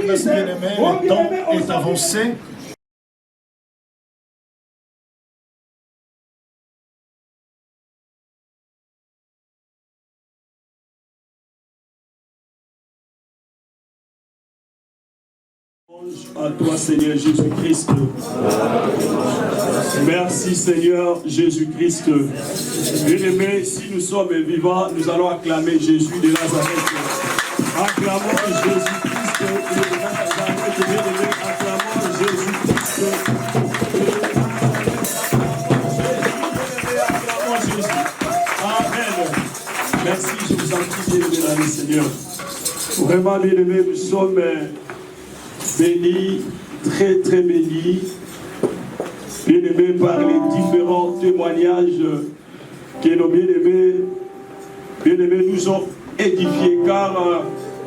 Le temps est avancé. À toi, Seigneur Jésus-Christ. Merci, Seigneur Jésus-Christ. Bien-aimés, si nous sommes vivants, nous allons acclamer Jésus de Nazareth. Acclamons Jésus-Christ de Nazareth. Bien-aimés, acclamons Jésus-Christ. Acclamons Jésus. Amen. Merci, je vous en prie, bien-aimés dans le Seigneur. Vraiment, bien-aimés, nous sommes bénis, très très bénis, bien-aimés par les différents témoignages que nos bien-aimés nous ont édifiés, car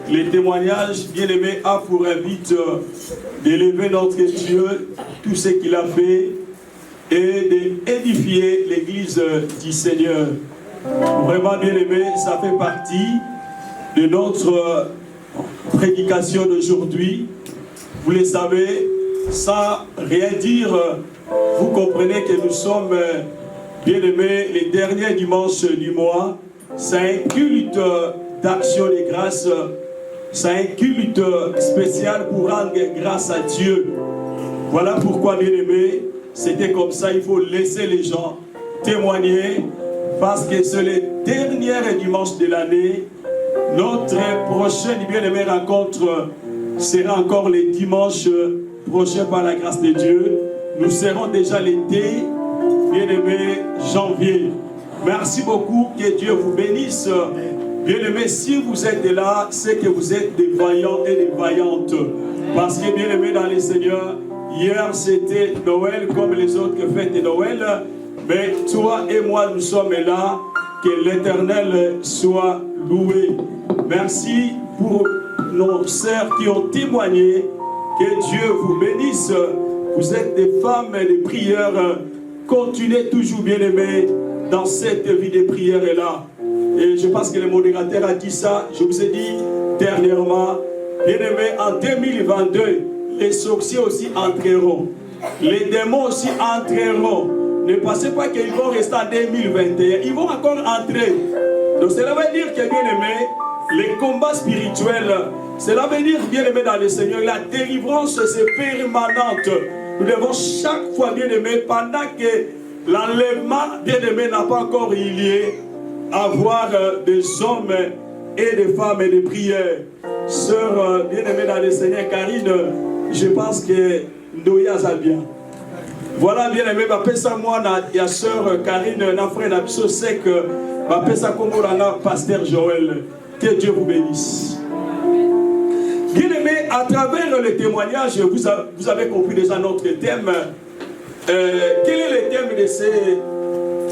les témoignages, bien-aimés, a pour but d'élever notre Dieu, tout ce qu'il a fait, et d'édifier l'église du Seigneur. Vraiment, bien-aimés, ça fait partie de notre prédication d'aujourd'hui. Vous le savez, sans rien dire, vous comprenez que nous sommes, bien-aimés, les derniers dimanches du mois. C'est un culte d'action de grâce. C'est un culte spécial pour rendre grâce à Dieu. Voilà pourquoi, bien-aimés, c'était comme ça. Il faut laisser les gens témoigner, parce que c'est le dernier dimanche de l'année. Notre prochaine, bien-aimé, rencontre sera encore les dimanches prochains par la grâce de Dieu. Nous serons déjà l'été, bien-aimé, janvier. Merci beaucoup, que Dieu vous bénisse. Bien-aimé, si vous êtes là, c'est que vous êtes des vaillants et des vaillantes. Parce que, bien-aimé dans les Seigneurs, hier c'était Noël comme les autres fêtes de Noël. Mais toi et moi, nous sommes là. Que l'Éternel soit loué. Merci pour nos sœurs qui ont témoigné. Que Dieu vous bénisse. Vous êtes des femmes et des prières. Continuez toujours, bien-aimés, dans cette vie de prière-là. Et je pense que le modérateur a dit ça. Je vous ai dit dernièrement, bien-aimés, en 2022, les sorciers aussi entreront. Les démons aussi entreront. Ne pensez pas qu'ils vont rester en 2021. Ils vont encore entrer. Donc cela veut dire que, bien-aimés, les combats spirituels, cela veut dire, bien-aimés dans le Seigneur, la délivrance c'est permanente. Nous devons chaque fois, bien-aimés, pendant que l'enlèvement, bien-aimés, n'a pas encore eu lieu, avoir des hommes et des femmes et des prières. Sœur, bien-aimée dans le Seigneur, Karine, je pense que nous y allons bien. Voilà, bien-aimé, je moi, la sœur Karine, notre frère Nabiso Sek, je comme pasteur Joël. Que Dieu vous bénisse. Bien-aimé, à travers le témoignage, vous avez compris déjà notre thème. Quel est le thème de ce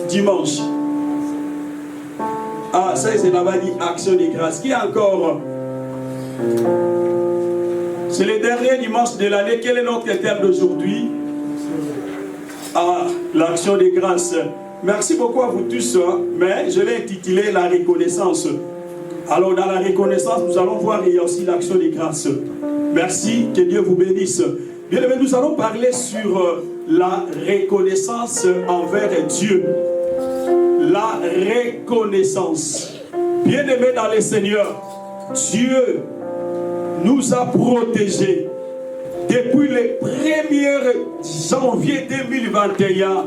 dimanche? Ah, ça, c'est là-bas dit action de grâce. Qui est encore? C'est le dernier dimanche de l'année. Quel est notre thème d'aujourd'hui? Ah, l'action de grâce. Merci beaucoup à vous tous, mais je l'ai intitulé la reconnaissance. Alors dans la reconnaissance, nous allons voir il y a aussi l'action de grâce. Merci, que Dieu vous bénisse. Bien aimé, nous allons parler sur la reconnaissance envers Dieu. La reconnaissance. Bien aimé dans le Seigneur, Dieu nous a protégés depuis le 1er janvier 2021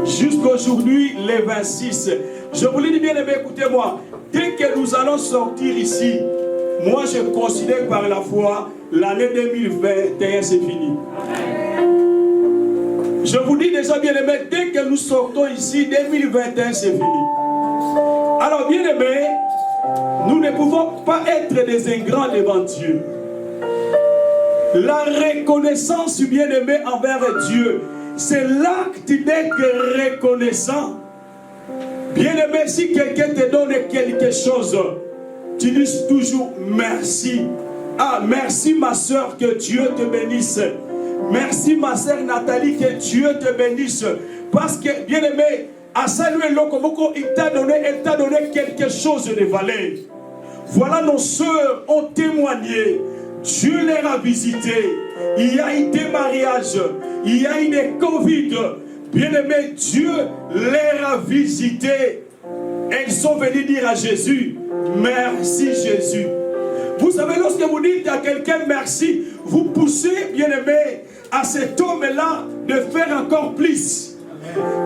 jusqu'à aujourd'hui, le 26. Je vous le dis bien aimé, écoutez-moi. Dès que nous allons sortir ici, moi je considère par la foi, l'année 2021 c'est fini. Je vous dis déjà bien aimé, dès que nous sortons ici, 2021 c'est fini. Alors bien aimé, nous ne pouvons pas être des ingrats devant Dieu. La reconnaissance bien aimé envers Dieu, c'est l'acte d'être reconnaissant Bien-aimé, si quelqu'un te donne quelque chose, tu dis toujours merci. Ah, merci ma soeur, que Dieu te bénisse. Merci ma soeur Nathalie, que Dieu te bénisse. Parce que, bien-aimé, à saluer l'Okomoko, il t'a donné quelque chose de valeur. Voilà, nos soeurs ont témoigné. Dieu les a visités. Il y a eu des mariages. Il y a eu des Covid. Bien-aimé, Dieu les a visités. Elles sont venues dire à Jésus, merci Jésus. Vous savez, lorsque vous dites à quelqu'un merci, vous poussez, bien-aimé, à cet homme-là de faire encore plus.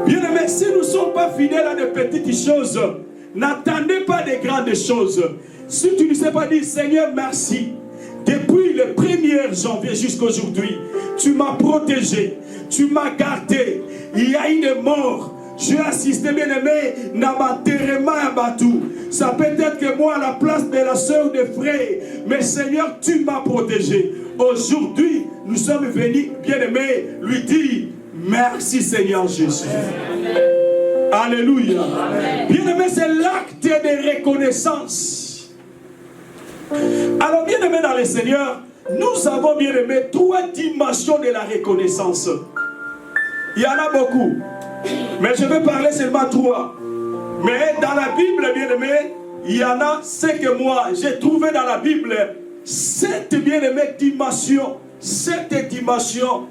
Bien-aimé, si nous ne sommes pas fidèles à de petites choses, n'attendez pas de grandes choses. Si tu ne sais pas dire, Seigneur, merci. Depuis le 1er janvier jusqu'à aujourd'hui, tu m'as protégé, tu m'as gardé. Il y a eu des morts. J'ai assisté, bien-aimé, dans l'enterrement à Batou. Ça peut être que moi, à la place de la soeur de frère, mais Seigneur, tu m'as protégé. Aujourd'hui, nous sommes venus, bien-aimé, lui dire merci Seigneur Jésus. Alléluia. Bien-aimé, c'est l'acte de reconnaissance. Alors, bien-aimé dans le Seigneur, nous avons, bien-aimé, 3 dimensions de la reconnaissance. Il y en a beaucoup. Mais je vais parler seulement 3. Mais dans la Bible, bien-aimé, il y en a 5 que moi, j'ai trouvé dans la Bible 7 bien-aimées dimensions. 7 dimensions,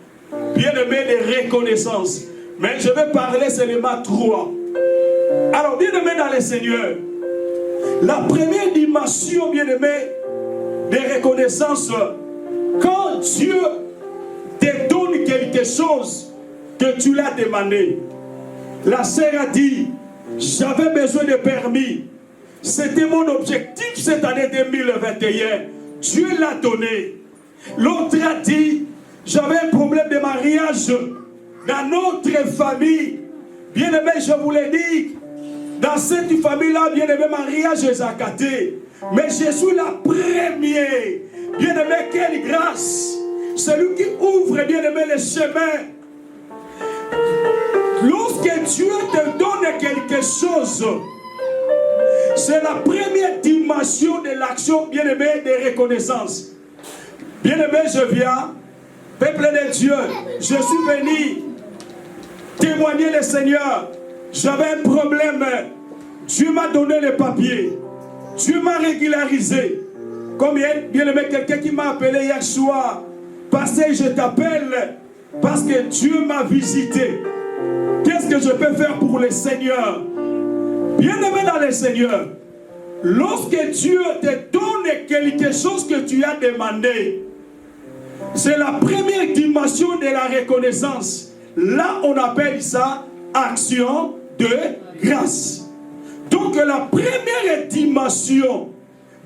bien-aimées, de reconnaissance. Mais je vais parler seulement 3. Alors, bien-aimé dans le Seigneur, la première dimension, bien-aimé, de reconnaissance, quand Dieu te donne quelque chose que tu l'as demandé. La sœur a dit, j'avais besoin de permis. C'était mon objectif cette année 2021. Dieu l'a donné. L'autre a dit, j'avais un problème de mariage dans notre famille. Bien-aimé, je vous l'ai dit, dans cette famille-là, bien-aimé, mariage est zacaté. Mais je suis la première. Bien-aimé, quelle grâce. Celui qui ouvre, bien-aimé, les chemins. Lorsque Dieu te donne quelque chose, c'est la première dimension de l'action, bien-aimé, de reconnaissance. Bien-aimé, je viens, peuple de Dieu, je suis venu témoigner le Seigneur. J'avais un problème. Dieu m'a donné les papiers. Dieu m'a régularisé. Comme bien-aimé, quelqu'un qui m'a appelé hier soir, Pasteur, je t'appelle parce que Dieu m'a visité. Qu'est-ce que je peux faire pour le Seigneur? Bien-aimé dans le Seigneur, lorsque Dieu te donne quelque chose que tu as demandé, c'est la première dimension de la reconnaissance. Là, on appelle ça action de grâce. Donc, la première dimension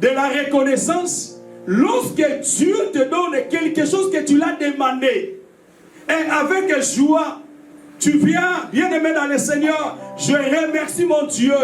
de la reconnaissance, lorsque Dieu te donne quelque chose que tu l'as demandé, et avec joie, tu viens, bien-aimé dans le Seigneur, je remercie mon Dieu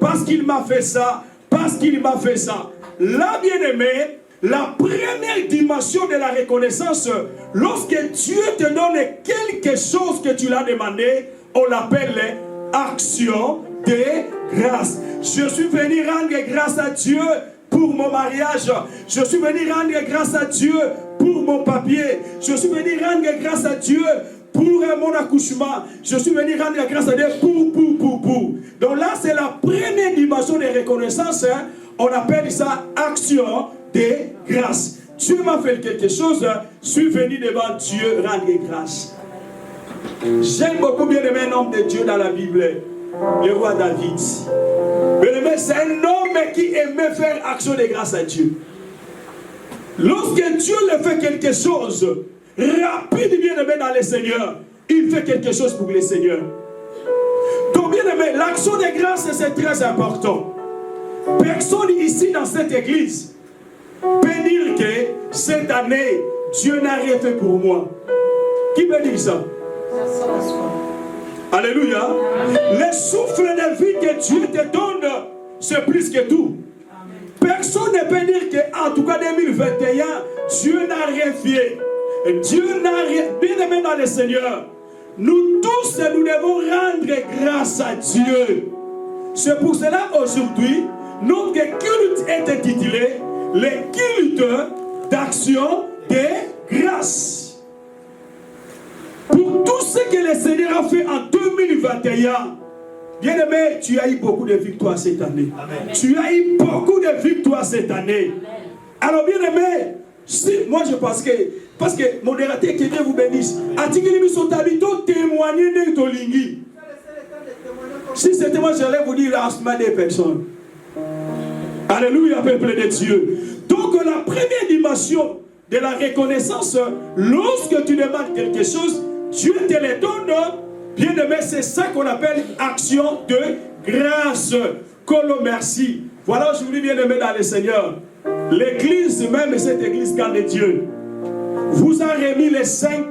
parce qu'il m'a fait ça, parce qu'il m'a fait ça. Là, bien-aimé, la première dimension de la reconnaissance, lorsque Dieu te donne quelque chose que tu l'as demandé, on l'appelle action de grâce. Je suis venu rendre grâce à Dieu pour mon mariage. Je suis venu rendre grâce à Dieu pour mon papier. Je suis venu rendre grâce à Dieu pour mon accouchement. Je suis venu rendre grâce à Dieu pour. Donc là, c'est la première dimension de reconnaissance. Hein. On appelle ça action de grâce. Dieu m'a fait quelque chose. Je suis venu devant Dieu rendre grâce. J'aime beaucoup bien aimer un homme de Dieu dans la Bible, le roi David. Bien-aimé, c'est un homme qui aimait faire action de grâce à Dieu. Lorsque Dieu lui fait quelque chose, rapide, bien-aimé dans le Seigneur, il fait quelque chose pour le Seigneur. Donc, bien-aimé, l'action de grâce, c'est très important. Personne ici dans cette église peut dire que cette année, Dieu n'a rien fait pour moi. Qui peut dire ça? Alléluia. Le souffle de vie que Dieu te donne, c'est plus que tout. Personne ne peut dire qu'en tout cas 2021, Dieu n'a rien fait. Dieu n'a rien. Bien-aimé dans le Seigneur, nous tous, nous devons rendre grâce à Dieu. C'est pour cela aujourd'hui, notre culte est intitulé les cultes d'action des grâces. Pour tout ce que le Seigneur a fait en 2021, bien-aimé, tu as eu beaucoup de victoires cette année. Amen. Tu as eu beaucoup de victoires cette année. Amen. Alors, bien-aimé, si, moi je pense que, parce que modérateur, que Dieu vous bénisse, Atikili sont habitants témoigner de Tolingi. Si c'était moi, j'allais vous dire lancement des personnes. Alléluia, peuple de Dieu. Donc, la première dimension de la reconnaissance, lorsque tu demandes quelque chose, Dieu te le donne. Bien aimé, c'est ça qu'on appelle action de grâce. Colo merci. Voilà aujourd'hui, bien aimé dans le Seigneur. L'église, même cette église garde Dieu, vous a remis le 5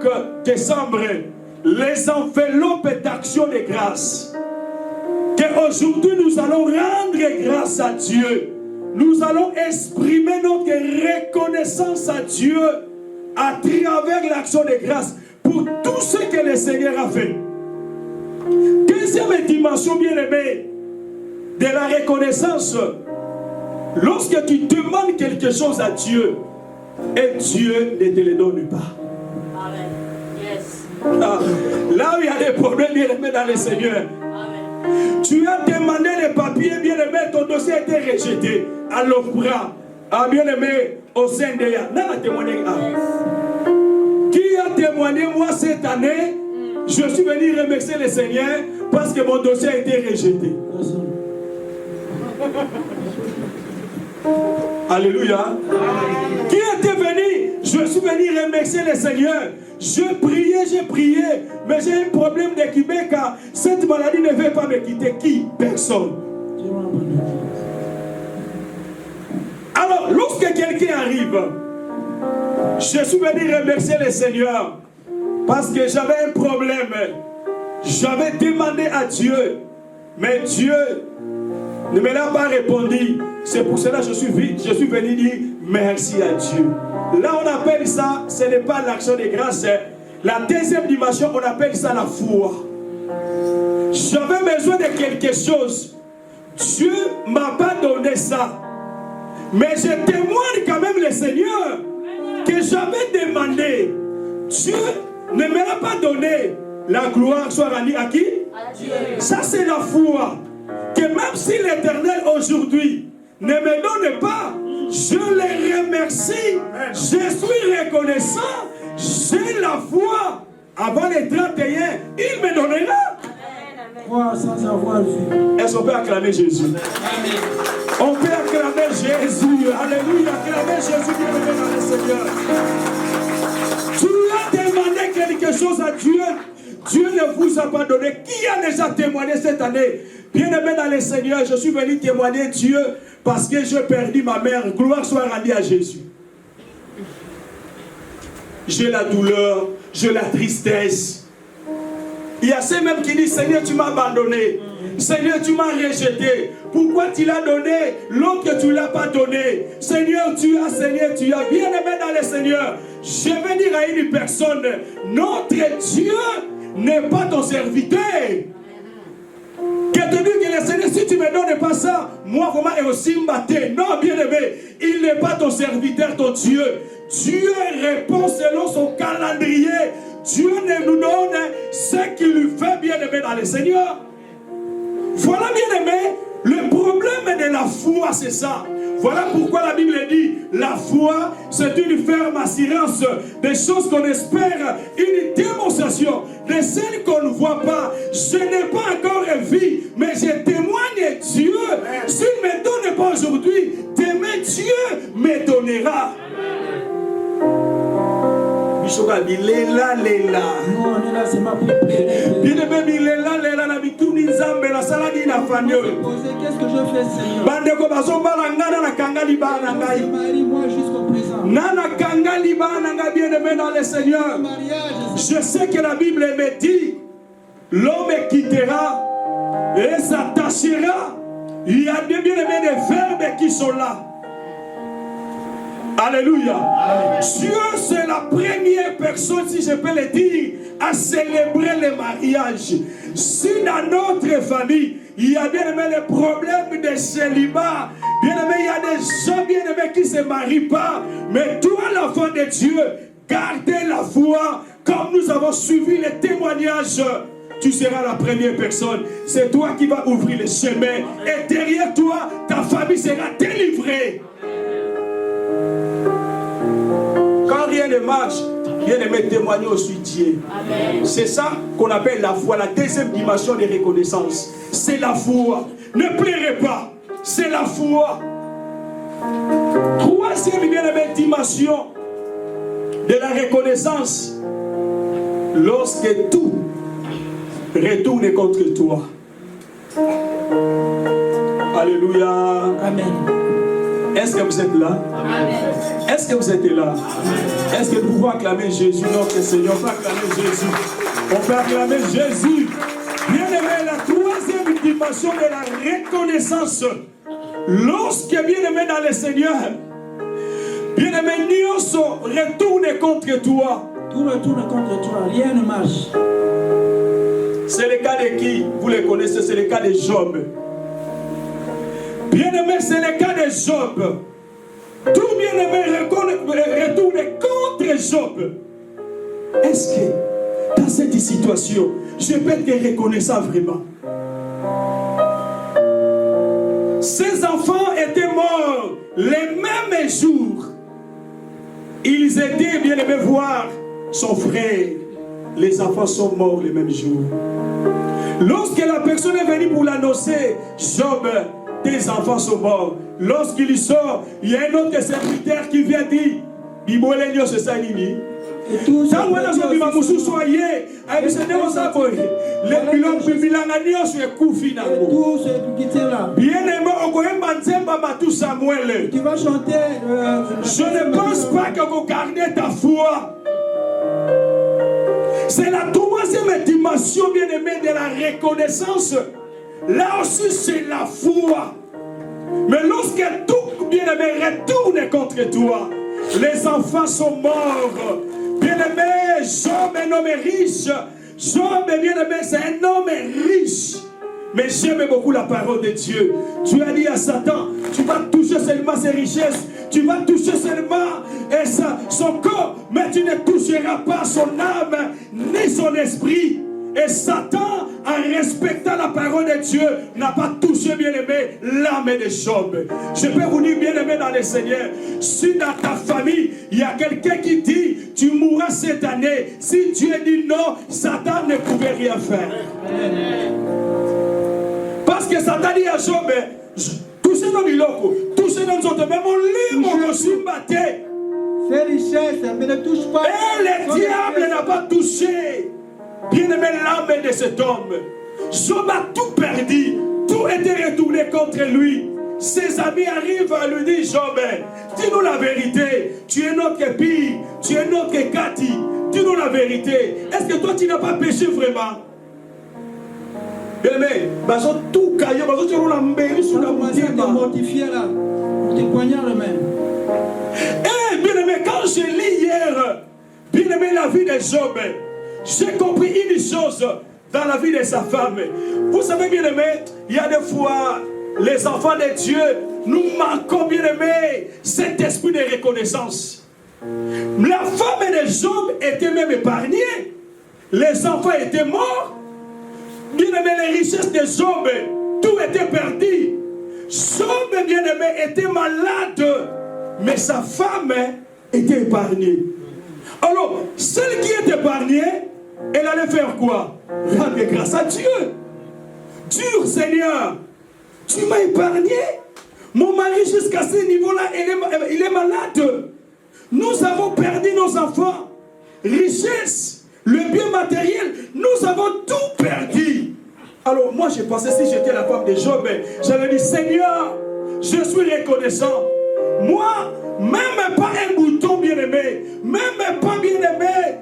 décembre les enveloppes d'action de grâce. Qu'aujourd'hui nous allons rendre grâce à Dieu. Nous allons exprimer notre reconnaissance à Dieu à travers l'action de grâce pour tout ce que le Seigneur a fait. Deuxième dimension, bien aimée, de la reconnaissance, lorsque tu demandes quelque chose à Dieu et Dieu ne te le donne pas. Amen. Yes. Là où il y a des problèmes, bien aimé dans le Seigneur. Amen. Tu as demandé les papiers, bien aimé, ton dossier a été rejeté à l'OFPRA. Ah, bien aimé, au CNDA. N'a témoigné. Qui a témoigné, moi, cette année? Je suis venu remercier le Seigneur parce que mon dossier a été rejeté. Alléluia. Qui était venu? Je suis venu remercier le Seigneur. J'ai prié, mais j'ai un problème de Québec. Cette maladie ne veut pas me quitter. Qui? Personne. Alors, lorsque quelqu'un arrive, je suis venu remercier le Seigneur parce que j'avais un problème. J'avais demandé à Dieu, mais Dieu ne me l'a pas répondu. C'est pour cela que je suis venu dire merci à Dieu. Là, on appelle ça, ce n'est pas l'action de grâce. La deuxième dimension, on appelle ça la foi. J'avais besoin de quelque chose. Dieu ne m'a pas donné ça. Mais je témoigne quand même le Seigneur que j'avais demandé. Dieu ne me l'a pas donné. La gloire soit rendue à qui? À Dieu. Ça, c'est la foi. Que même si l'Éternel aujourd'hui ne me donne pas, je le remercie. Je suis reconnaissant. J'ai la foi. Avant les 31, il me donnera. Foi sans avoir vu. Est-ce qu'on peut acclamer Jésus? Amen. On peut acclamer Jésus. Alléluia. Acclamer Jésus, bien-aimé dans le Seigneur. Tu as demandé quelque chose à Dieu. Dieu ne vous a pas donné. Qui a déjà témoigné cette année? Bien-aimé dans le Seigneur, je suis venu témoigner Dieu parce que j'ai perdu ma mère. Gloire soit rendue à Jésus. J'ai la douleur, j'ai la tristesse. Il y a ceux même qui disent, Seigneur, tu m'as abandonné. Seigneur, tu m'as rejeté. Pourquoi tu l'as donné, l'autre que tu ne l'as pas donné? Seigneur, tu as. Bien-aimé dans le Seigneur, je vais dire à une personne, notre Dieu n'est pas ton serviteur. Que te dire que le Seigneur, si tu ne me donnes pas ça, moi vraiment et aussi m'attends. Non, bien-aimé, il n'est pas ton serviteur, ton Dieu. Dieu répond selon son calendrier. Dieu nous donne ce qu'il lui fait, bien-aimé dans le Seigneur. Voilà, bien-aimé, le problème de la foi, c'est ça. Voilà pourquoi la Bible dit, la foi, c'est une ferme assurance des choses qu'on espère, une démonstration de celles qu'on ne voit pas. Je n'ai pas encore vu, mais je témoigne Dieu. S'il ne me donne pas aujourd'hui, demain Dieu me donnera. Léla. Non, on est là, c'est ma prière. Bien-aimé, léla, la bituni nzambe la saladi na fanyo. Qu'est-ce que je fais, Seigneur? Bandeko bazobala ngana na kangali bana ngai. Marie-moi jusqu'au présent. Nana kangali bana ngai, bien-aimé dans le Seigneur. Je sais que la Bible me dit, l'homme quittera et s'attachera. Il y a bien-aimé des verbes qui sont là. Alléluia. Dieu, c'est la première personne, si je peux le dire, à célébrer le mariage. Si dans notre famille, il y a bien aimé les problèmes de célibat, bien aimé, il y a des gens bien aimés qui ne se marient pas, mais toi, l'enfant de Dieu, gardez la foi, comme nous avons suivi les témoignages. Tu seras la première personne. C'est toi qui vas ouvrir le chemin. Et derrière toi, ta famille sera délivrée. Quand rien ne marche, bien aimé, témoigner au Dieu. C'est ça qu'on appelle la foi, la deuxième dimension de reconnaissance. C'est la foi. Ne pleurez pas. C'est la foi. Troisième bien aimé dimension de la reconnaissance. Lorsque tout retourne contre toi. Alléluia. Amen. Est-ce que vous êtes là? Est-ce que vous êtes là? Est-ce que nous pouvons acclamer Jésus, notre Seigneur? On peut acclamer Jésus. On peut acclamer Jésus. Bien aimé, la troisième dimension de la reconnaissance. Lorsque bien aimé dans le Seigneur, bien aimé, nous retourne contre toi. Tout retourne contre toi, rien ne marche. C'est le cas de qui? Vous le connaissez, c'est le cas de Job. Bien-aimé, c'est le cas de Job. Tout bien-aimé retourne contre Job. Est-ce que dans cette situation, je peux être reconnaissant vraiment? Ces enfants étaient morts les mêmes jours. Ils étaient bien-aimés voir son frère. Les enfants sont morts les mêmes jours. Lorsque la personne est venue pour l'annoncer, Job, tes enfants sont morts. Lorsqu'il sort, il y a un autre serviteur qui vient dire, Bibolenio c'est ça, Nini. Et tout ce qui était là. Tu vas chanter. Je ne pense pas que vous gardez ta foi. C'est la troisième dimension, bien-aimée, de la reconnaissance. Là aussi, c'est la foi. Mais lorsque tout, bien-aimé, retourne contre toi, les enfants sont morts. Bien-aimé, Job est un homme riche. Job, bien-aimé, c'est un homme riche. Mais j'aime beaucoup la parole de Dieu. Dieu a dit à Satan, tu vas toucher seulement ses richesses, tu vas toucher seulement son corps, mais tu ne toucheras pas son âme ni son esprit. Et Satan, en respectant la parole de Dieu, n'a pas touché, bien-aimé, l'âme de Job. Je peux vous dire, bien-aimé dans le Seigneur, si dans ta famille, il y a quelqu'un qui dit, tu mourras cette année, si Dieu dit non, Satan ne pouvait rien faire. Parce que Satan dit à Job, touchez nos biloko, touchez nos autres, mais mon livre, mon simbaté. Ces richesses, mais ne touche pas. Et le diable n'a pas touché, bien-aimé, l'âme de cet homme. Job a tout perdu, tout était retourné contre lui. Ses amis arrivent à lui dire, Job, dis-nous la vérité, tu es notre pire, tu es notre Cathy, dis-nous la vérité. Est-ce que toi tu n'as pas péché vraiment? Bien-aimé, tout caillé, tu roules en mbéri sur la moitié. Tu mortifié là, tu poignards le même. Eh, bien-aimé, quand je lis hier, bien-aimé, la vie de Job, j'ai compris une chose dans la vie de sa femme. Vous savez, bien-aimé, il y a des fois, les enfants de Dieu, nous manquons, bien-aimé, cet esprit de reconnaissance. La femme de Job était même épargnée. Les enfants étaient morts. Bien-aimé, les richesses de Job, tout était perdu. Job, bien-aimé, était malade, mais sa femme était épargnée. Alors, celle qui est épargnée, elle allait faire quoi? Rendre grâce à Dieu. Dieu, Seigneur, tu m'as épargné. Mon mari, jusqu'à ce niveau-là, il est malade. Nous avons perdu nos enfants. Richesse, le bien matériel, nous avons tout perdu. Alors moi, je pensais, si j'étais la femme de Job, j'allais dire, Seigneur, je suis reconnaissant. Moi, même pas un bouton bien-aimé, même pas bien-aimé,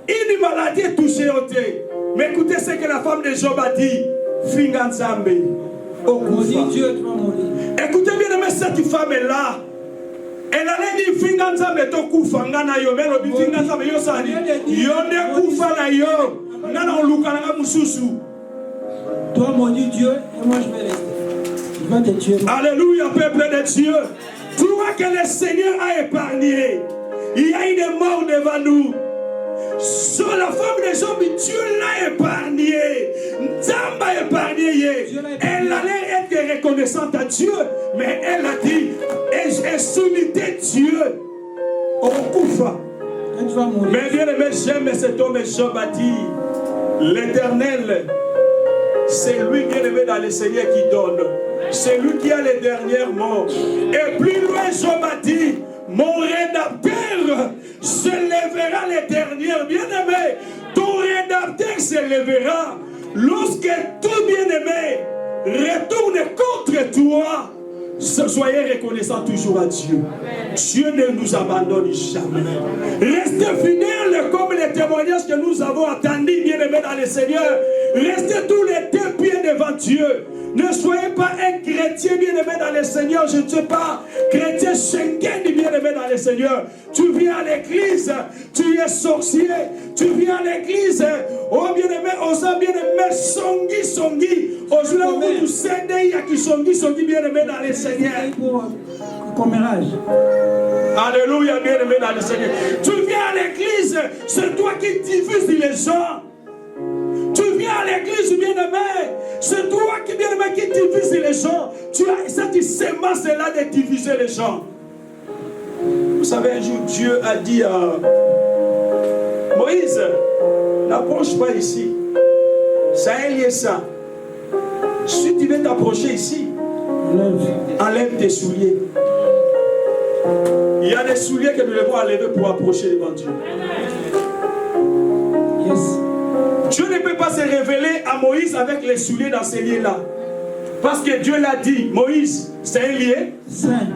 une maladie est touchée au thé. Mais écoutez ce que la femme de Job a dit. Finganzambe. Maudit Dieu, tu vas mourir. Écoutez bien-aimé, cette femme est là. Elle allait dire Finganza meto kufanga na yo melo bi Finganza me yo sali yo ne kufa na yo nana oluka na mususu. Toi mon Dieu et moi je vais rester. Je vais te tuer. Alléluia peuple de Dieu. Tu vois que le Seigneur a épargné. Il y a une mort devant nous. Sur la femme de Job, Dieu l'a épargné. Nzamba a épargné. Elle allait être reconnaissante à Dieu, mais elle a dit, et s'unité Dieu. On koufa. Mais bien aimé, j'aime cet homme Job a dit, l'Éternel, c'est lui bien aimé dans le Seigneur qui donne. C'est lui qui a les dernières mots. Et plus loin, Job a dit, mon rédacteur se lèvera les dernières. Bien-aimé, ton rédacteur se lèvera lorsque tout bien-aimé retourne contre toi. Soyez reconnaissants toujours à Dieu. Dieu ne nous abandonne jamais. Restez fidèles comme les témoignages que nous avons entendus, bien-aimés dans le Seigneur. Restez tous les deux pieds devant Dieu. Ne soyez pas un chrétien bien-aimé dans le Seigneur. Je ne sais pas, chrétien Schengen bien-aimé dans le Seigneur. Tu viens à l'église, tu es sorcier. Tu viens à l'église, oh bien-aimé, osant bien-aimé, songi. Aujourd'hui, vous cédez à qui songi bien-aimé dans le Seigneur. Commérage. Alléluia, bien-aimé dans le Seigneur. Tu viens à l'église, c'est toi qui diffuses les gens. Tu viens à l'église, bien-aimé, c'est toi qui, bien-aimé, qui diffuse les gens. Tu as cette semence-là de diffuser les gens. Vous savez, un jour, Dieu a dit à Moïse, n'approche pas ici. Ça est lié ça. Si tu veux t'approcher ici, enlève tes souliers. Il y a des souliers que nous devons enlever pour approcher devant Dieu. Yes. Dieu ne peut pas se révéler à Moïse avec les souliers dans ces lieux-là. Parce que Dieu l'a dit, Moïse, c'est un lieu saint.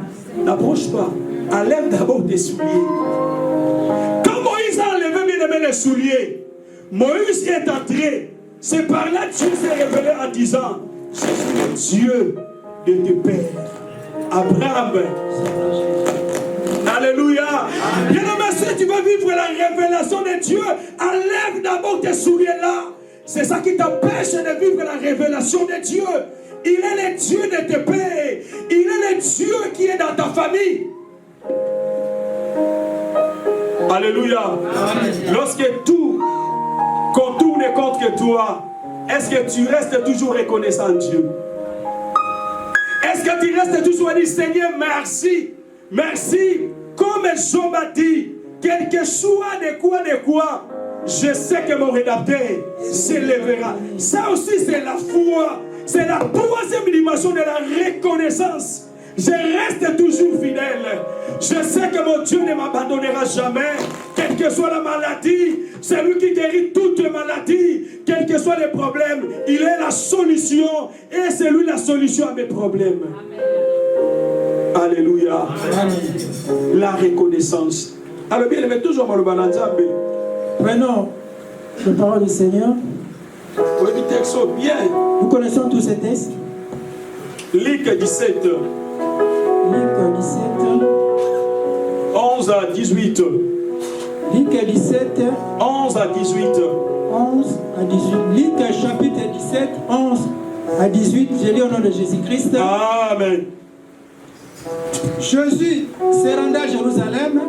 N'approche pas. Enlève d'abord tes souliers. Quand Moïse a enlevé bien-aimé les souliers, Moïse est entré. C'est par là que Dieu s'est révélé en disant, je suis le Dieu de tes pères. Abraham. Alléluia. Bien-aimé, si tu veux vivre la révélation de Dieu, enlève d'abord tes souliers-là. C'est ça qui t'empêche de vivre la révélation de Dieu. Il est le Dieu de tes pères. Il est le Dieu qui est dans ta famille. Alléluia. Amen. Lorsque tout contourne contre toi, est-ce que tu restes toujours reconnaissant Dieu? Est-ce que tu restes toujours à dire, Seigneur, merci. Merci. Comme Job a dit, quel que soit de quoi, je sais que mon rédacteur s'élèvera. Ça aussi, c'est la foi. C'est la troisième dimension de la reconnaissance. Je reste toujours fidèle. Je sais que mon Dieu ne m'abandonnera jamais. Quelle que soit la maladie, c'est lui qui guérit toutes les maladies. Quels que soient les problèmes, il est la solution. Et c'est lui la solution à mes problèmes. Amen. Alléluia. Amen. La reconnaissance. Alors bien, il met toujours le balanzambe. Prenons la parole du Seigneur. Oui, le texte bien. Nous connaissons tous ces textes. Luc 17. Luc 17. 11 à 18. Luc 17. 11 à 18. 11 à 18. Luc chapitre 17, 11 à 18. Je lis au nom de Jésus-Christ. Amen. Jésus se rendait à Jérusalem.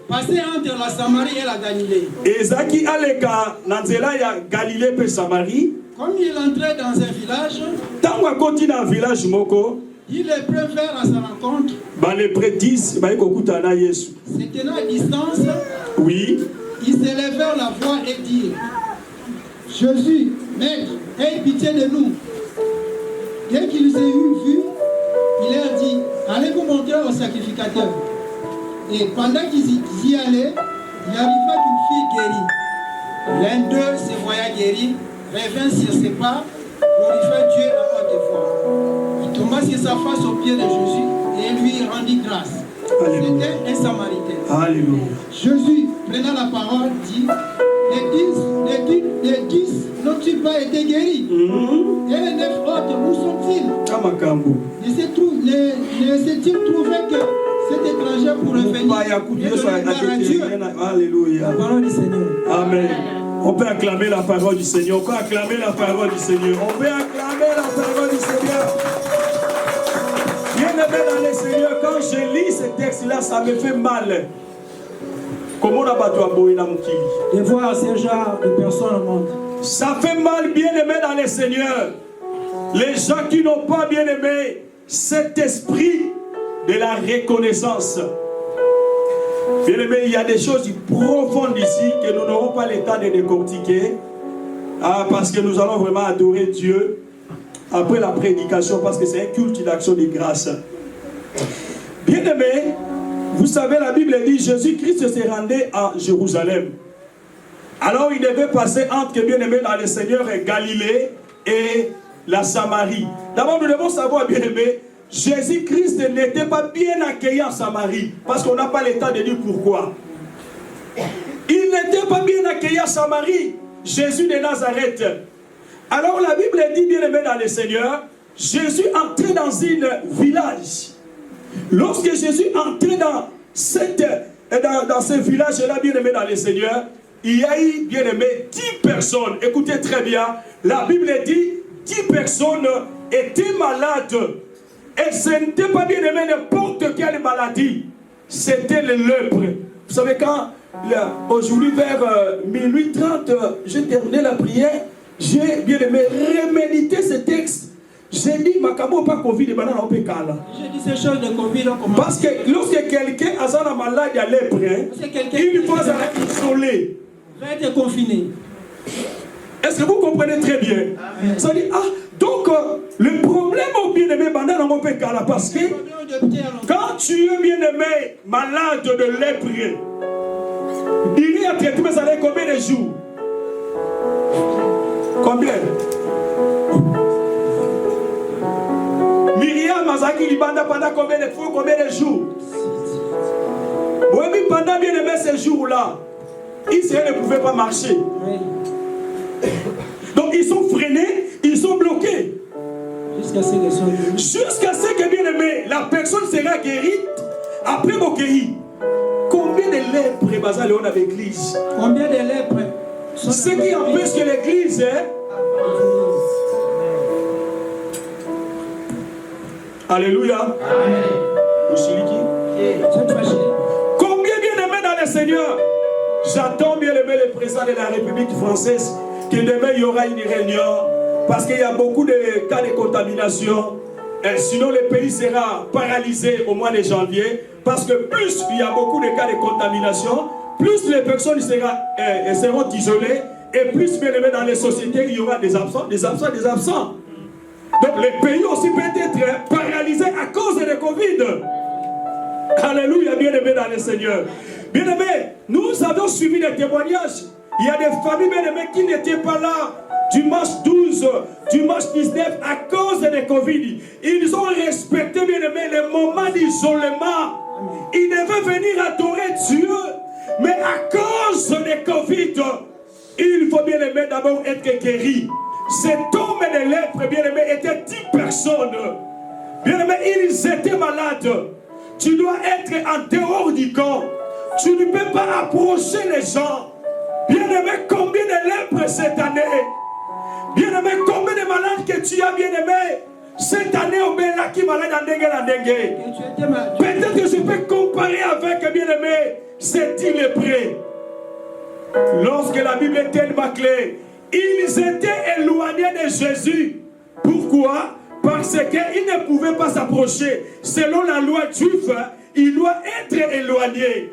Passé entre la Samarie et la Galilée. Ezaki aleka nanzela ya Galilée pe Samarie. Comme il entrait dans un village, tango akoti na village moko, il est prêt vers à sa rencontre. Ba les prédis ba ikokuta na Yesu. Se tenant à distance, oui, il s'élevèrent la voix et dit: Jésus, Maître, aie pitié de nous. Dès qu'il les a vu, il leur dit: allez vous montrer au sacrificateur. Et pendant qu'ils y allaient, il arriva qu'une fille guérie. L'un d'eux, se voyant guéri, revint sur ses pas, glorifiant Dieu à haute voix. Il tomba sur sa face aux pieds de Jésus et lui rendit grâce. C'était un Samaritain. Alléluia. Jésus, prenant la parole, dit: les 10 n'ont-ils pas été guéris? Et les 9 autres, où sont-ils? Ne Ne s'est-il trouvé que cet étranger pourrait venir et donner gloire à Dieu? Alléluia. La parole du Seigneur. Amen. On peut acclamer la parole du Seigneur. On peut acclamer la parole du Seigneur. On peut acclamer la parole du Seigneur. Bien-aimé dans le Seigneur, quand je lis ce texte-là, ça me fait mal. Comment on a battu à Boïna Moukili? De voir ce genre de personnes au monde. Ça fait mal, bien-aimé dans le Seigneur. Les gens qui n'ont pas bien aimé cet esprit de la reconnaissance. Bien aimé, il y a des choses profondes ici que nous n'aurons pas le temps de décortiquer. Parce que nous allons vraiment adorer Dieu après la prédication, parce que c'est un culte d'action de grâce. Bien aimé, vous savez, la Bible dit Jésus-Christ se rendait à Jérusalem. Alors il devait passer entre, bien aimé, dans le Seigneur, Galilée et la Samarie. D'abord, nous devons savoir, bien aimé, Jésus-Christ n'était pas bien accueilli en Samarie, parce qu'on n'a pas le temps de dire pourquoi. Il n'était pas bien accueilli en Samarie, Jésus de Nazareth. Alors la Bible dit, bien aimé dans le Seigneur, Jésus entrait dans un village. Lorsque Jésus entrait dans ce village-là, bien aimé dans le Seigneur, il y a eu, bien aimé, 10 personnes. Écoutez très bien, la Bible dit 10 personnes étaient malades. Et ce n'était pas bien aimé n'importe quelle maladie. C'était le lèpre. Vous savez, quand aujourd'hui vers minuit 30, j'ai terminé la prière, j'ai bien aimé reméditer ce texte. J'ai dit, Makamo pas Covid, et maintenant on peut caler. J'ai dit ces choses de Covid. Parce que lorsque quelqu'un a la maladie à lèpre, il faut être isolé. Va être confiné. Est-ce que vous comprenez très bien? Ça dit, donc le problème au bien-aimé, on peut caler parce que quand tu es bien-aimé malade de lèpre, il y a traitement, ça allait combien de jours? Combien? Myriam Mazaki Libanda pendant combien de fois, combien de jours? Oui, mais pendant bien aimé ces jours-là, Israël ne pouvait pas marcher. Donc ils sont freinés, ils sont bloqués. Jusqu'à ce que bien aimé, la personne sera guérie après mon guéri. Combien de lèpres basales on a l'église? Combien de lèpres? Ce qui empêche que l'église Alléluia. Amen. Combien bien aimé dans le Seigneur? J'attends bien aimé le président de la République française que demain il y aura une réunion parce qu'il y a beaucoup de cas de contamination. Et sinon le pays sera paralysé au mois de janvier parce que plus il y a beaucoup de cas de contamination, plus les personnes seront isolées et plus bien aimé dans les sociétés il y aura des absents, des absents, des absents. Donc le pays aussi peut être paralysé à cause de Covid. Alléluia, bien-aimé dans le Seigneur. Bien-aimé, nous avons suivi des témoignages. Il y a des familles, bien-aimées, qui n'étaient pas là dimanche 12, dimanche 19 à cause de Covid. Ils ont respecté, bien-aimé, les moments d'isolement. Ils devaient venir adorer Dieu. Mais à cause de Covid, il faut, bien-aimé, d'abord être guéri. Cet homme de lèpre, bien-aimé, était 10 personnes. Bien-aimé, ils étaient malades. Tu dois être en dehors du camp. Tu ne peux pas approcher les gens. Bien-aimé, combien de lèpres cette année? Bien-aimé, combien de malades que tu as, bien-aimé? Cette année, on est là qui est malade en dengue. Peut-être que je peux comparer avec, bien-aimé, ces 10 lépreux. Lorsque la Bible est tellement claire, ils étaient éloignés de Jésus. Pourquoi? Parce qu'ils ne pouvaient pas s'approcher. Selon la loi juive, il doit être éloigné.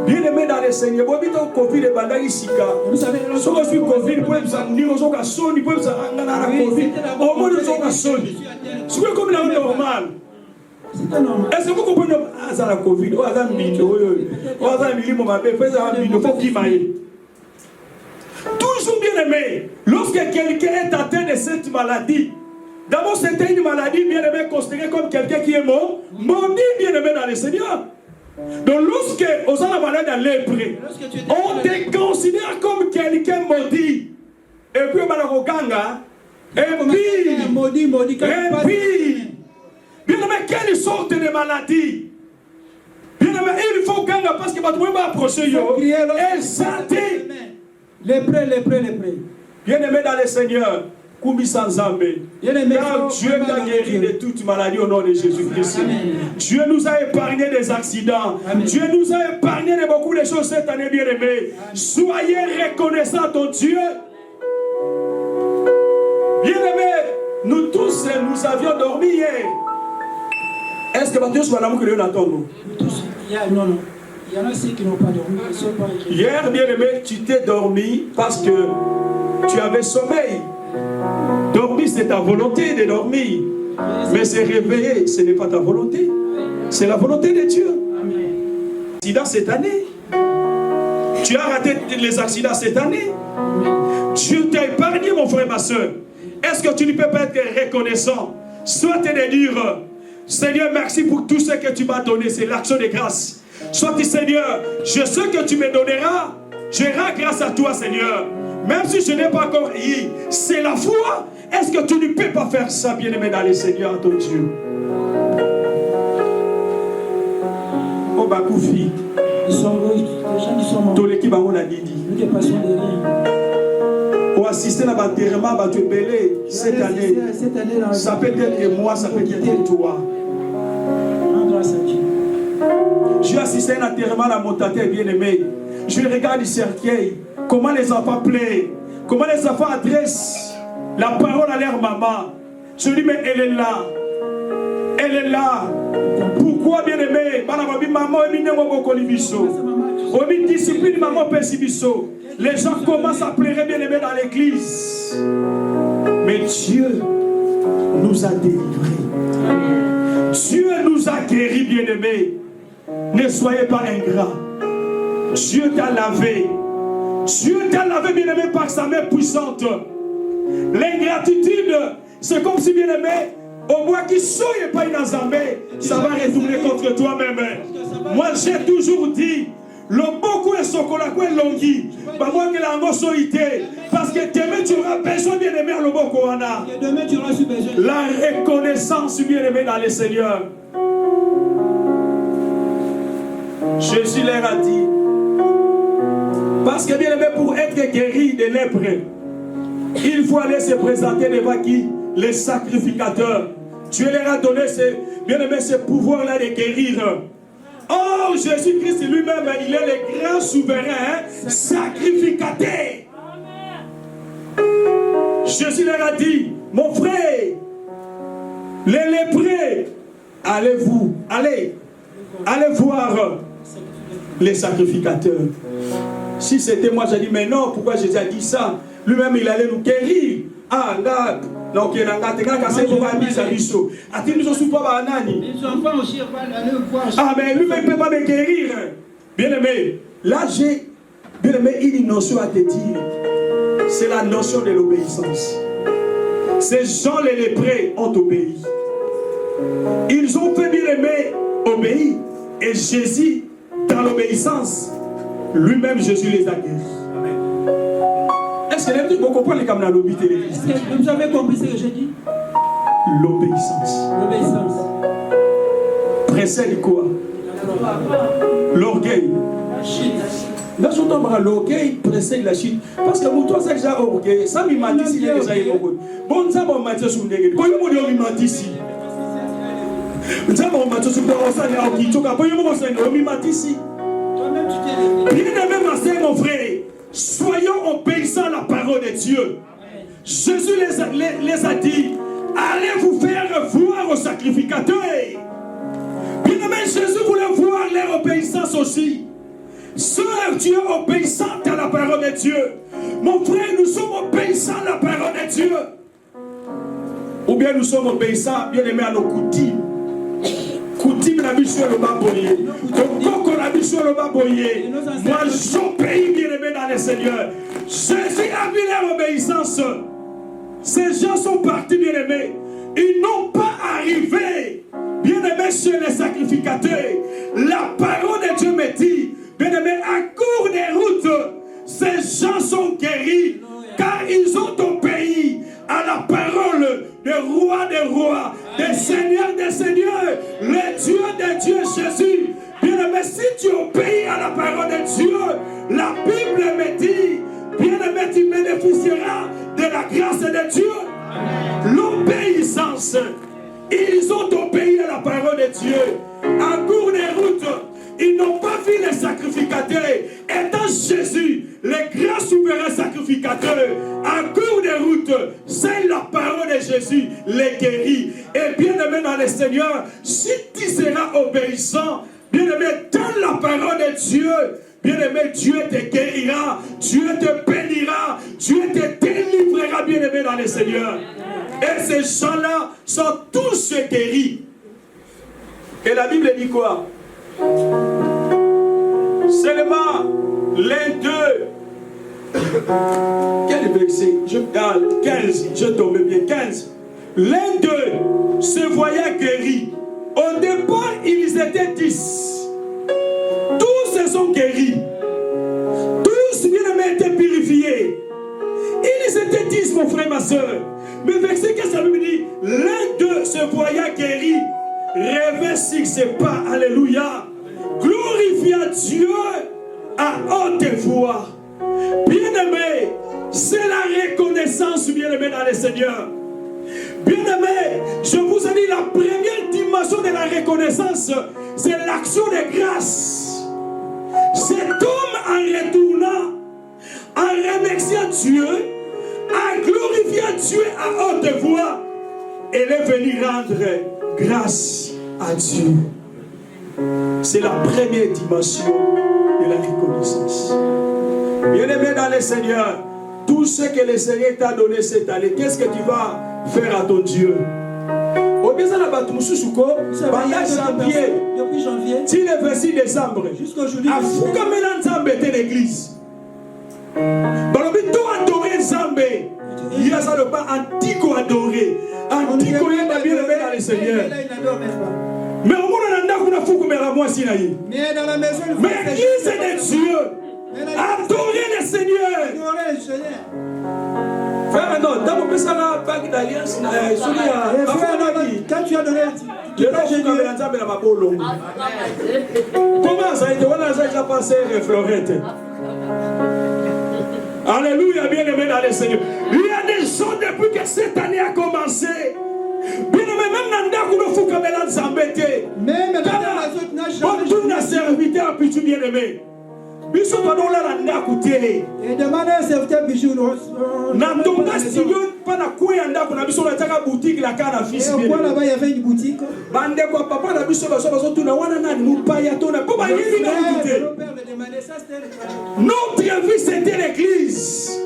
Bien aimé dans le Seigneur, vous savez, Covid est bandé ici. Vous savez, si vous avez Covid, vous pouvez vous dire aux gens qui sont vous pouvez vous dire Covid. Au moins, nous sommes à Sony. C'est comme la normal. Est-ce que vous comprenez? Ah, ça la Covid. Oh, ça mino. Oh, ça mino, ma belle. Il faut qu'il m'aille. Toujours bien aimé, lorsque quelqu'un est atteint de cette maladie, d'abord c'était une maladie bien aimé considérée comme quelqu'un qui est mort, maudit bien aimé dans le Seigneur. Donc lorsque on a la maladie à lèpre, on te considère comme quelqu'un maudit. Et puis on va le ganga, et puis, bien aimé, quelle sorte de maladie. Bien aimé, il faut qu'on parce que vous pouvez approcher et santé. Les prêts. Bien aimé dans le Seigneur, Koumi sans Zambé. Car Dieu t'a guéri de toute maladie au nom de Jésus-Christ. Dieu nous a épargné des accidents. Amen. Dieu nous a épargné de beaucoup de choses cette année, bien aimé. Soyez reconnaissants ton Dieu. Bien aimé, nous tous, nous avions dormi hier. Est-ce que Dieu soit l'amour que nous attendons? Non. Il y en a ceux qui n'ont pas dormi. Hier, bien aimé, tu t'es dormi parce que tu avais sommeil. Dormir, c'est ta volonté de dormir. Mais se réveiller, ce n'est pas ta volonté. C'est la volonté de Dieu. Accident cette année. Tu as raté les accidents cette année. Dieu t'a épargné, mon frère, ma soeur. Est-ce que tu ne peux pas être reconnaissant? Soit de dire, Seigneur, merci pour tout ce que tu m'as donné. C'est l'action de grâce. Soit dit, Seigneur, je sais que tu me donneras. Je rends grâce à toi, Seigneur. Même si je n'ai pas encore eu, c'est la foi. Est-ce que tu ne peux pas faire ça, bien-aimé, dans le Seigneur, ton Dieu? Oh, Bakoufi. Ils sont les gens qui sont morts. Tous l'équipe on a dit. Nous qui passons derrière. Pour assister à l'enterrement, tu es belé cette année. Ça peut être moi, ça peut être toi. Grâce à Dieu. J'ai assisté à un enterrement à mon tata bien-aimé. Je regarde le cercueil. Comment les enfants pleurent. Comment les enfants adressent la parole à leur maman. Je dis, mais elle est là. Elle est là. Pourquoi, bien-aimé? Maman, discipline, maman, les gens commencent à pleurer, bien-aimé, dans l'église. Mais Dieu nous a délivrés. Dieu nous a guéris, bien-aimé. Ne soyez pas ingrats. Dieu t'a lavé. Dieu t'a lavé, bien-aimé, par sa main puissante. L'ingratitude, c'est comme si, bien-aimé, au moins qu'il soyez pas inazamé, ça va retourner contre toi-même. Moi, j'ai toujours dit, le beaucoup est chocolat, quoi longi. Pas moi que la solité. Parce que demain, tu auras besoin, bien-aimé, le beaucoup en a. Demain, tu auras besoin. La reconnaissance, bien-aimé, dans le Seigneur. Jésus leur a dit, parce que bien aimé, pour être guéri de lèpre, il faut aller se présenter devant qui? Les sacrificateurs. Dieu leur a donné bien aimé, ce pouvoir-là de guérir. Oh, Jésus-Christ lui-même, il est le grand souverain, sacrificateur. Jésus leur a dit, mon frère, les lépreux, allez voir les sacrificateurs. Si c'était moi, j'ai dit, mais non, pourquoi Jésus a dit ça? Lui-même, il allait nous guérir. Ah, là, donc il y a un gars qui a dit ça. Ah, mais lui-même ne peut pas me guérir. Bien aimé, là, j'ai bien aimé une notion à te dire. C'est la notion de l'obéissance. Ces gens, les lépreux, ont obéi. Ils ont fait, bien aimé, obéir. Et Jésus, dans l'obéissance, lui-même, Jésus les a guéris. Est-ce que vous comprenez comme dans l'obéissance? Est-ce que vous avez compris ce que j'ai dit? L'obéissance. L'obéissance. Précède quoi? L'orgueil. La chute. Là, je tombe à l'orgueil, précède la chute. Parce que pour toi, c'est déjà orgueil. Ça m'a dit si déjà il y a beaucoup. Bon, ça m'a dit sur le nez. Pourquoi il m'a dit ici? Toi-même, tu t'es bien-aimé, mon frère, soyons obéissants à la parole de Dieu. Jésus les a dit, allez vous faire voir aux sacrificateurs. Bien-aimé, Jésus voulait voir leur obéissance aussi. Sœur, tu es obéissante à la parole de Dieu. Mon frère, nous sommes obéissants à la parole de Dieu. Ou bien nous sommes obéissants, bien-aimés, à nos coutumes. Coutume la mission le baboyer. Coco la mission le baboyer. Moi j'obéis, bien-aimé, dans le Seigneur. Jésus a vu leur obéissance. Ces gens sont partis, bien-aimés. Ils n'ont pas arrivé, bien-aimés, chez les sacrificateurs. La parole de Dieu me dit, bien-aimés, à court des routes, ces gens sont guéris. Car ils ont obéi à la parole du roi des rois des seigneurs, le Dieu des dieux, Jésus. Bien-aimé, si tu obéis à la parole de Dieu, la Bible me dit, bien-aimé, tu bénéficieras de la grâce de Dieu. L'obéissance, ils ont obéi à la parole de Dieu. En cours de route, ils n'ont pas vu les sacrificateurs. Étant Jésus, le grand souverain sacrificateur, en cours de route, c'est la parole de Jésus les guérit. Et bien-aimé dans le Seigneur, si tu seras obéissant, bien-aimé dans la parole de Dieu, bien-aimé, Dieu te guérira, Dieu te bénira, Dieu te délivrera, bien-aimé dans le Seigneur. Et ces gens-là sont tous guéris. Et la Bible dit quoi? Seulement l'un d'eux. Quel verset? 15, je tombe bien, 15. L'un d'eux se voyait guéri. Au départ, ils étaient 10. Tous se sont guéris. Tous, bien-aimés, étaient purifiés. Ils étaient 10, mon frère, ma soeur. Mais verset 15, ça lui dit, l'un d'eux se voyait guéri, rêvait sur ses pas, alléluia, glorifiant Dieu à haute voix. Bien-aimé, c'est la reconnaissance, bien-aimé, dans le Seigneur. Bien-aimé, je vous ai dit, la première dimension de la reconnaissance, c'est l'action de grâce. Cet homme, en retournant, en remerciant Dieu, en glorifiant Dieu à haute voix, elle est venue rendre grâce à Dieu. C'est la première dimension de la reconnaissance. Bien-aimé dans le Seigneur, tout ce que le Seigneur t'a donné cette année, qu'est-ce que tu vas faire à ton Dieu? Depuis janvier, si le 26 décembre, jusqu'aujourd'hui, à Foukamela Nzambe était l'église. Balobi tout adoré Nzambe. Il y a ça le pas antico adoré. Antico est bien aimé dans le Seigneur. Mais au monde on a n'a Foukamela moi si naïe. Mais dans la maison, mais l'église de Dieu. Adorer le Seigneur. Adorer le Seigneur. Frère, non, dans mon ça la bague d'alliance, quand tu as donné, tu as donné comment ça a été? On a déjà passé Florette. Alléluia, bien aimé dans le Seigneur. Il y a des gens depuis que cette année a commencé. Bien aimé, même dans le fou comme elle a s'embêté. Même dans la tout n'a serviteur, puis tu bien aimé. Et demandez à un serviteur bijou. N'a-t-on studio pas na quoi yanda kuna biso na taka boutique la kana fils. Et quoi là-bas il y avait une boutique. Bande quoi papa na biso baso tout na wana na mu pa ya tona po ba yini na écouter. Notre vie c'était l'église.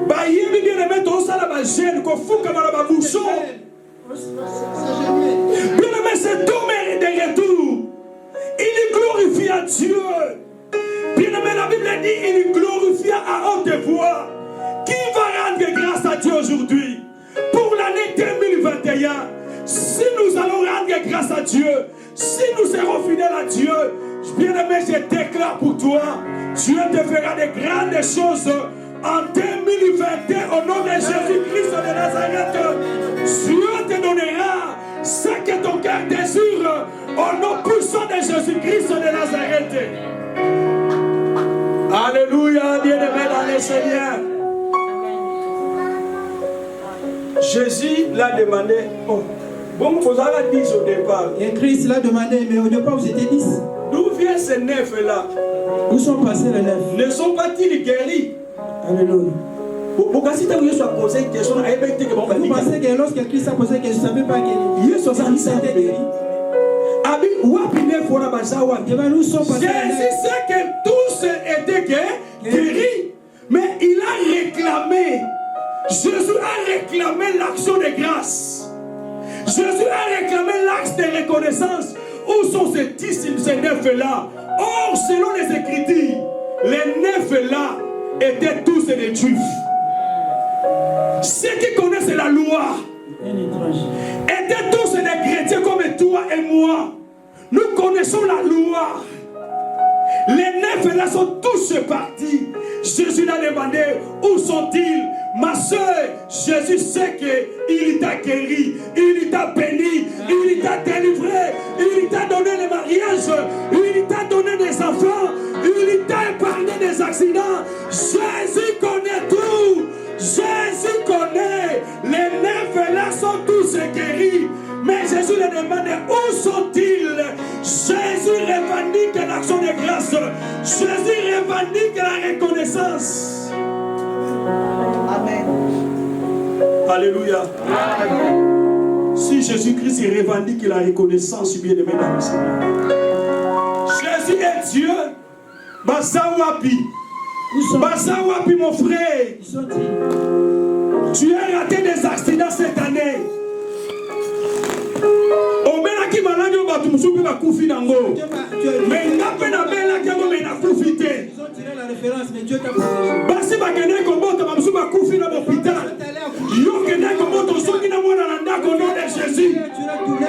Ba yini bien de mettre au sala ba jeune ko fuka na ba bouchon. Bien de mettre cet homme est de retour. Il glorifie à Dieu. Bien-aimé, la Bible dit, il glorifia à haute voix. Qui va rendre grâce à Dieu aujourd'hui? Pour l'année 2021, si nous allons rendre grâce à Dieu, si nous serons fidèles à Dieu, bien-aimé, je déclare pour toi, Dieu te fera de grandes choses en 2021 au nom de Jésus-Christ de Nazareth. Dieu te donnera ce que ton cœur désire au nom puissant de Jésus-Christ de Nazareth. Alléluia, bien-aimé dans le Seigneur. Jésus l'a demandé. Oh, bon, vous avez 10 au départ. Et Christ l'a demandé, mais au départ vous étiez 10. D'où vient ces 9 là? Où sont passés les 9? Ne sont pas-ils guéris? Alléluia. Vous pensez que lorsque Christ a posé une question, je ne savais pas qu'il était guéri. Jésus sait que tous étaient guéris, mais il a réclamé. Jésus a réclamé l'action de grâce. Jésus a réclamé l'acte de reconnaissance. Où sont ces 10, ces 9 là? Or, selon les Écritures, les 9 là étaient tous des Juifs. Ceux qui connaissent la loi étaient tous des chrétiens comme toi et moi. Nous connaissons la loi. Les 9 là sont tous partis. Jésus l'a demandé, où sont-ils? ma soeur, Jésus sait qu'il t'a guéri, il t'a béni, il t'a délivré, il t'a donné le mariage, il t'a donné des enfants, il t'a épargné des accidents. Jésus connaît tout. Jésus connaît. Les neuf là sont tous guéris. Mais Jésus les demande où sont-ils? Jésus revendique l'action de grâce. Jésus revendique la reconnaissance. Amen. Alléluia. Amen. Si Jésus-Christ revendique la reconnaissance, bien aimé dans le Seigneur. Jésus est Dieu. Basawapi. Basawapi, mon frère. Tu as raté des accidents cette année. Omelaki maladi obatu musupi bakufi nango. Mais ngape na bela kiango me na kufite. Ils ont tiré la référence, mais Dieu t'a protégé. Basi bakene komboto bamusupi bakufi na hôpital. Yo kene komboto soki na mwana na ndako au nom de Jésus.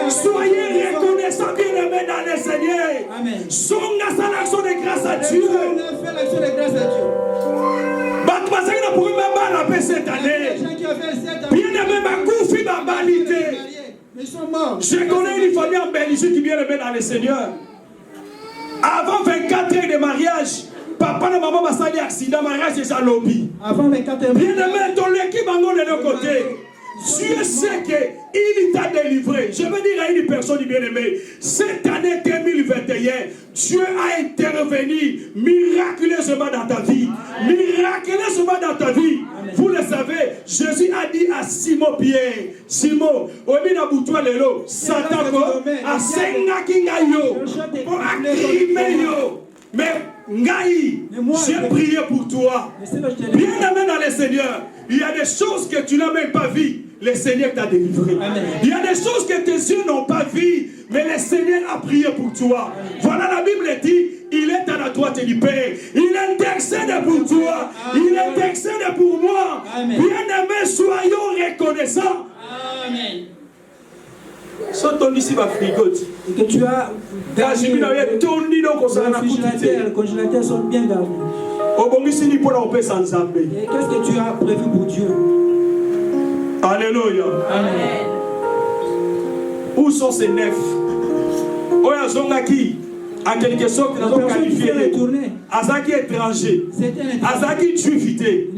Soyez reconnaissants bien-aimés dans le Seigneur. Amen. Songa sa l'action de grâce à Dieu. On a fait l'action de grâce à Dieu. Batu basaki na pour même la paix cette Les année. gens qui ont fait cette année, Bien-aimés bakufi babalité. mais ils sont morts. Je connais une famille en Belgique qui vient lever dans le Seigneur. Avant 24 ans de mariage, papa et maman m'ont eu un accident, mariage déjà lobby. Avant 24 ans. Bien aimé, ton équipe en de l'autre côté. Dieu sait qu'il t'a délivré. Je veux dire à une personne bien aimée, cette année 2021, Dieu a intervenu miraculeusement dans ta vie. Miraculeusement dans ta vie. Vous le savez, Jésus a dit à Simon Pierre, Simon, Omina Boutoua Lelo, Satako, a Senga Kingayo, pour Akrimeyo. Mais Ngaï, j'ai prié pour toi. Bien aimé dans le Seigneur, il y a des choses que tu n'as même pas vues. Le Seigneur t'a délivré. Amen. Il y a des choses que tes yeux n'ont pas vues, mais le Seigneur a prié pour toi. Amen. Voilà, la Bible dit, il est à la droite du Père. Il intercède pour toi. Amen. Il intercède pour moi. Bien-aimés, soyons reconnaissants. Amen. Et que tu as les congélateurs sont bien gardés. Et qu'est-ce que tu as prévu pour Dieu? Alléluia. Amen. Où sont ces neufs? En quelque sorte, nous avons qualifié Azaki étranger, Azaki juifité,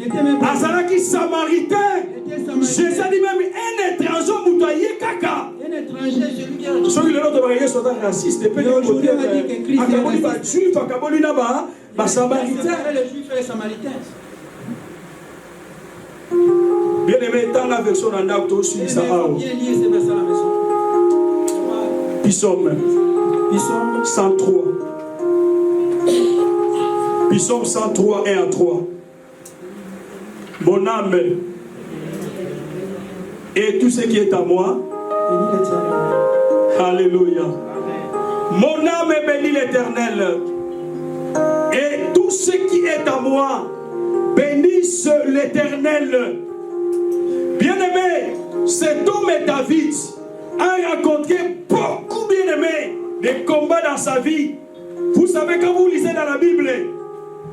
Azaki samaritain. Jésus dit même un étranger moutoyé caca. Un étranger, je ceux qui l'ont marié sont racistes. Et puis aujourd'hui, on a dit que Christ est raciste. Juif, Akaboli Naba, samaritain. Les juifs et les samaritains. Bien aimé, dans la version en acte, sur Sahara. Bien lié ces versets à la maison. Psaume 103. Psaume 103, 1 à 3. Mon âme et tout ce qui est à moi. Alléluia. Mon âme bénit l'Éternel. Et tout ce qui est à moi, bénisse l'Éternel. Bien-aimé, cet homme David a rencontré beaucoup bien-aimé de combats dans sa vie. Vous savez, quand vous lisez dans la Bible,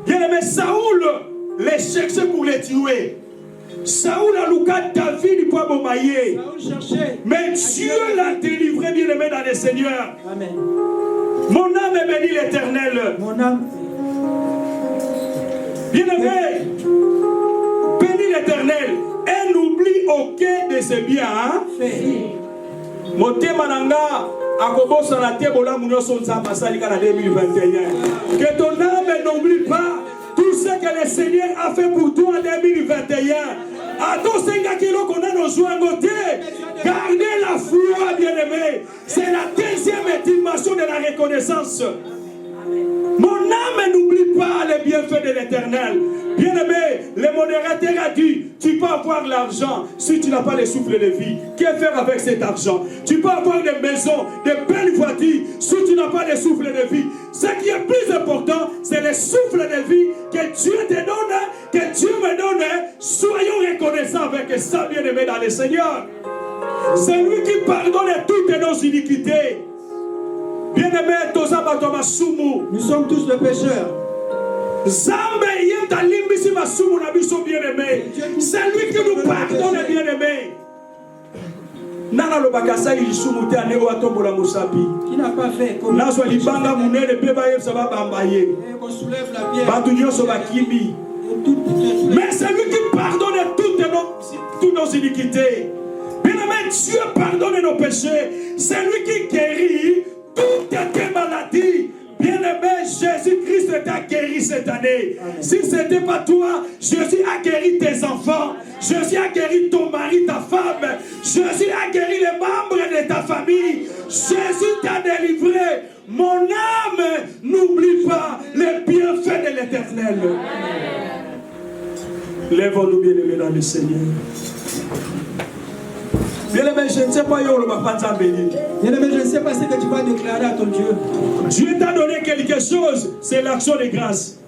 bien-aimé, Saoul les cherchait pour les tuer. Saoul a loué David pour Bomaïe. Mais Dieu l'a délivré, bien-aimé, dans le Seigneur. Amen. Mon âme bénit l'Éternel. Mon âme. Bien-aimé, bénis l'Éternel et n'oublie aucun de ses biens. Hein? Motema nanga akobosa na tebola munoso nzamba salika na 2021. Que ton âme n'oublie pas tout ce que le Seigneur a fait pour toi en 2021. À tous ces gars qui l'ont connu nos joies côté, gardez la foi, bien-aimé. C'est la deuxième dimension de la reconnaissance. Mon âme n'oublie pas les bienfaits de l'Éternel. Bien-aimé, le modérateur a dit, tu peux avoir l'argent si tu n'as pas le souffle de vie. Que faire avec cet argent? Tu peux avoir des maisons, des belles voitures si tu n'as pas le souffle de vie. Ce qui est plus important, c'est le souffle de vie que Dieu te donne, que Dieu me donne. Soyons reconnaissants avec ça, bien-aimé, dans le Seigneur. C'est lui qui pardonne toutes nos iniquités. Bien-aimé, nous sommes tous les pécheurs. Zambe yenta limbisi masumu na biso bien-aimé. C'est lui qui nous pardonne, bien-aimé. Nana lo bakasa ilisumu te ane o atombola musapi. Qui n'a pas fait comme Nazo libanga munene pe ba yebsa ba bambaye. qu'on soulève la pierre. Batu nyonso bakimi. Mais c'est lui qui pardonne toutes nos iniquités. Bien-aimé, Dieu pardonne nos péchés. C'est lui qui guérit toutes tes maladies. Bien-aimé, Jésus-Christ t'a guéri cette année. Amen. Si ce n'était pas toi, Jésus a guéri tes enfants. Jésus a guéri ton mari, ta femme. Jésus a guéri les membres de ta famille. Jésus t'a délivré. Mon âme, n'oublie pas les bienfaits de l'Éternel. Lève-nous, bien-aimés, dans le Seigneur. Bien-aimé, je ne sais pas où le papa béni. Bien-aimé, je ne sais pas ce que tu vas déclarer à ton Dieu. Dieu t'a donné quelque chose, c'est l'action de grâce.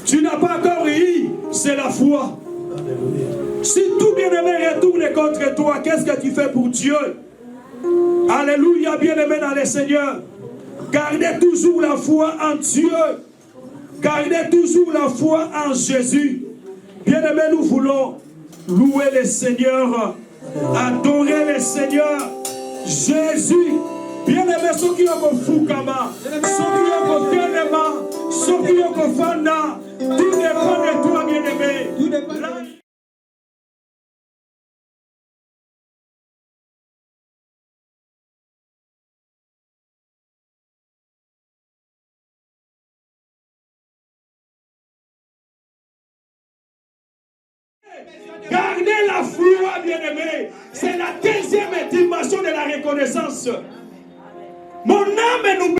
Tu n'as pas encore eu, c'est la foi. Si tout bien-aimé retourne contre toi, qu'est-ce que tu fais pour Dieu? Alléluia, bien-aimé dans le Seigneur. Gardez toujours la foi en Dieu. Gardez toujours la foi en Jésus. Bien-aimé, nous voulons louer le Seigneur, adorer le Seigneur. Jésus, bien-aimé, ceux qui ont Fukama, ceux qui ont Telema, ceux qui ont Fanda, tout dépend de toi, bien-aimé. Tout dépend de toi. Gardez la foi, bien-aimé. C'est la deuxième dimension de la reconnaissance. Mon âme nous